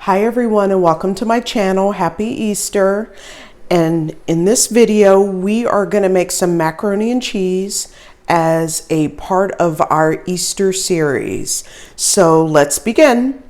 Hi everyone and welcome to my channel. Happy Easter. And in this video we are going to make some macaroni and cheese as a part of our Easter series. So let's begin.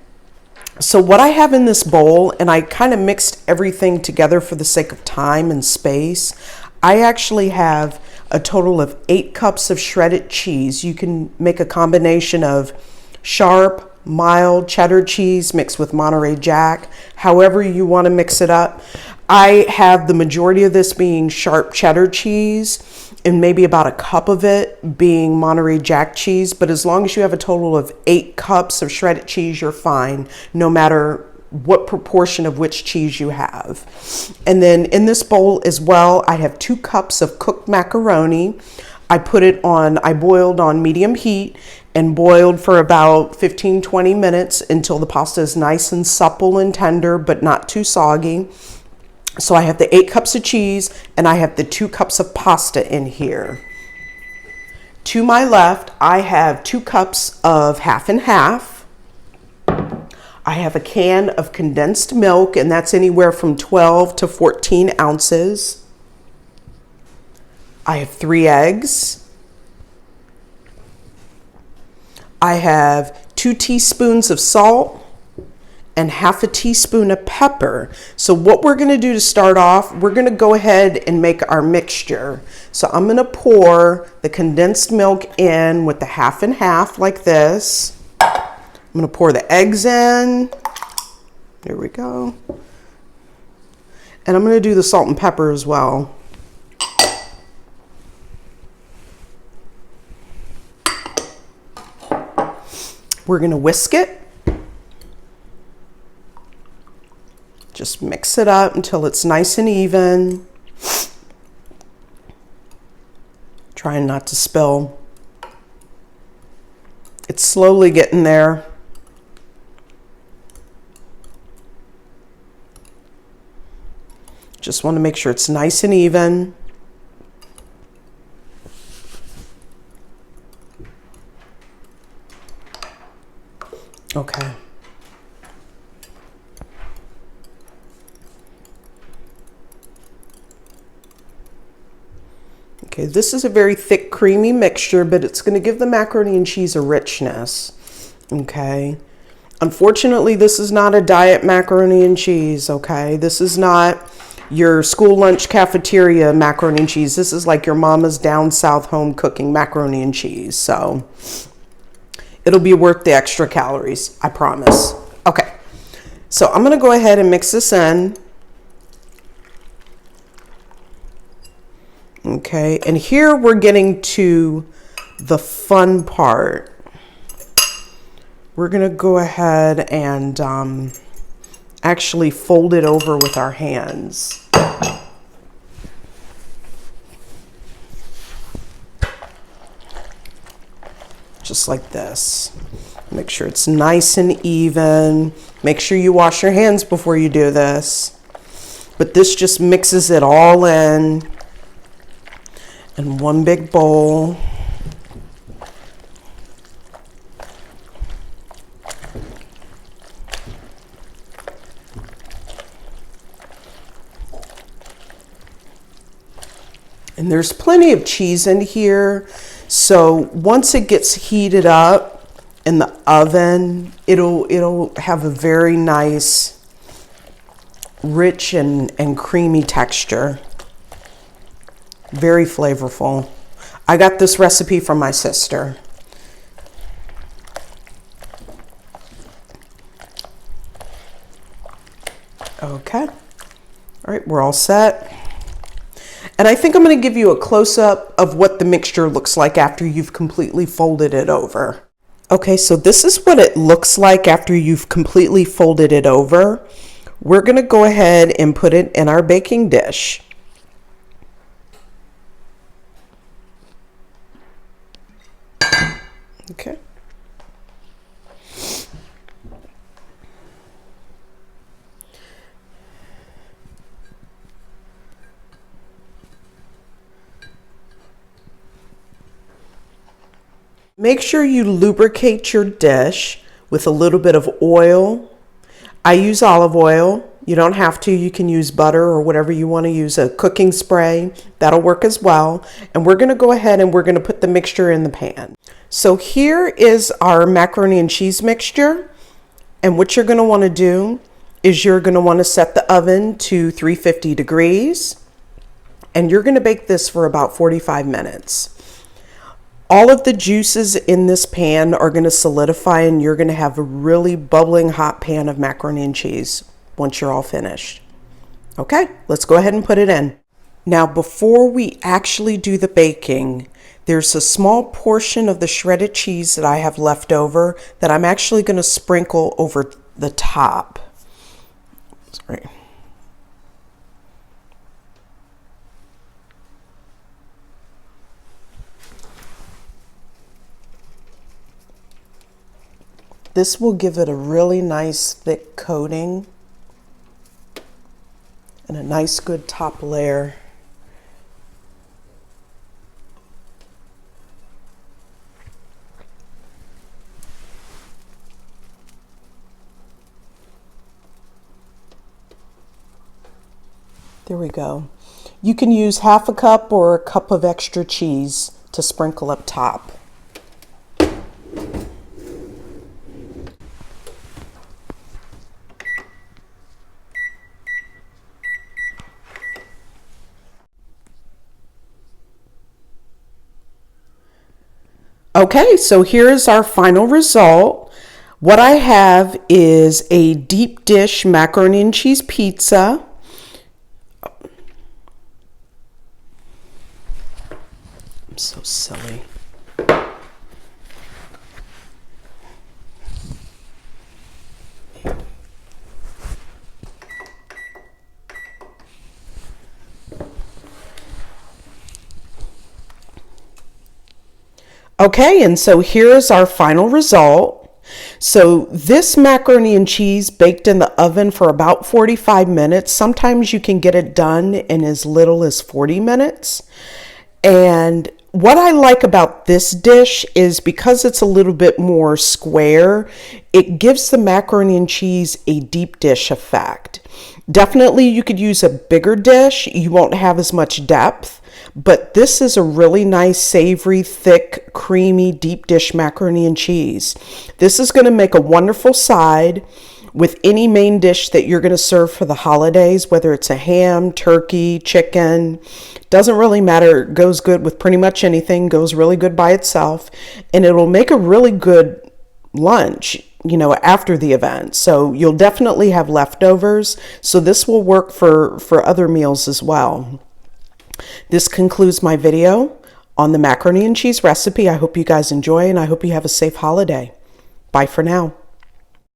So what I have in this bowl, and I kind of mixed everything together for the sake of time and space, I actually have a total of 8 cups of shredded cheese. You can make a combination of sharp, mild cheddar cheese mixed with Monterey Jack, however you want to mix it up. I have the majority of this being sharp cheddar cheese and maybe about a cup of it being Monterey Jack cheese, but as long as you have a total of 8 cups of shredded cheese, you're fine, no matter what proportion of which cheese you have. And then in this bowl as well, I have 2 cups of cooked macaroni. I boiled on medium heat and boiled for about 15-20 minutes until the pasta is nice and supple and tender, but not too soggy. So I have the 8 cups of cheese and I have the 2 cups of pasta in here. To my left, I have 2 cups of half and half. I have a can of condensed milk, and that's anywhere from 12 to 14 ounces. I have 3 eggs. I have 2 teaspoons of salt and half a teaspoon of pepper. So what we're going to do to start off, we're going to go ahead and make our mixture. So I'm going to pour the condensed milk in with the half and half like this. I'm going to pour the eggs in. There we go. And I'm going to do the salt and pepper as well. We're going to whisk it. Just mix it up until it's nice and even. Trying not to spill. It's slowly getting there. Just want to make sure it's nice and even. Okay. Okay, this is a very thick, creamy mixture, but it's going to give the macaroni and cheese a richness. Okay. Unfortunately, this is not a diet macaroni and cheese, okay? This is not your school lunch cafeteria macaroni and cheese. This is like your mama's down south home cooking macaroni and cheese. So it'll be worth the extra calories, I promise. Okay, so I'm going to go ahead and mix this in. Okay, and here we're getting to the fun part. We're going to go ahead and actually fold it over with our hands. Just like this. Make sure it's nice and even. Make sure you wash your hands before you do this. But this just mixes it all in one big bowl. And there's plenty of cheese in here. So once it gets heated up in the oven, it'll have a very nice, rich and creamy texture. Very flavorful. I got this recipe from my sister. Okay. All right, we're all set. And I think I'm going to give you a close-up of what the mixture looks like after you've completely folded it over. Okay, so this is what it looks like after you've completely folded it over. We're going to go ahead and put it in our baking dish. Okay. Make sure you lubricate your dish with a little bit of oil. I use olive oil. You don't have to. You can use butter or whatever you want to use, a cooking spray. That'll work as well. And we're going to go ahead and we're going to put the mixture in the pan. So here is our macaroni and cheese mixture. And what you're going to want to do is you're going to want to set the oven to 350 degrees. And you're going to bake this for about 45 minutes. All of the juices in this pan are going to solidify and you're going to have a really bubbling hot pan of macaroni and cheese once you're all finished. Okay, let's go ahead and put it in. Now, before we actually do the baking, there's a small portion of the shredded cheese that I have left over that I'm actually going to sprinkle over the top. Sorry. This will give it a really nice thick coating and a nice good top layer. There we go. You can use half a cup or a cup of extra cheese to sprinkle up top. Okay, so here is our final result. What I have is a deep dish macaroni and cheese pizza. I'm so silly. Okay, and so here's our final result. So this macaroni and cheese baked in the oven for about 45 minutes. Sometimes you can get it done in as little as 40 minutes. And what I like about this dish is because it's a little bit more square, it gives the macaroni and cheese a deep dish effect. Definitely you could use a bigger dish. You won't have as much depth. But this is a really nice, savory, thick, creamy, deep dish macaroni and cheese. This is going to make a wonderful side with any main dish that you're going to serve for the holidays, whether it's a ham, turkey, chicken. Doesn't really matter. It goes good with pretty much anything. Goes really good by itself. And it'll make a really good lunch, you know, after the event. So you'll definitely have leftovers. So this will work for other meals as well. This concludes my video on the macaroni and cheese recipe. I hope you guys enjoy and I hope you have a safe holiday. Bye for now.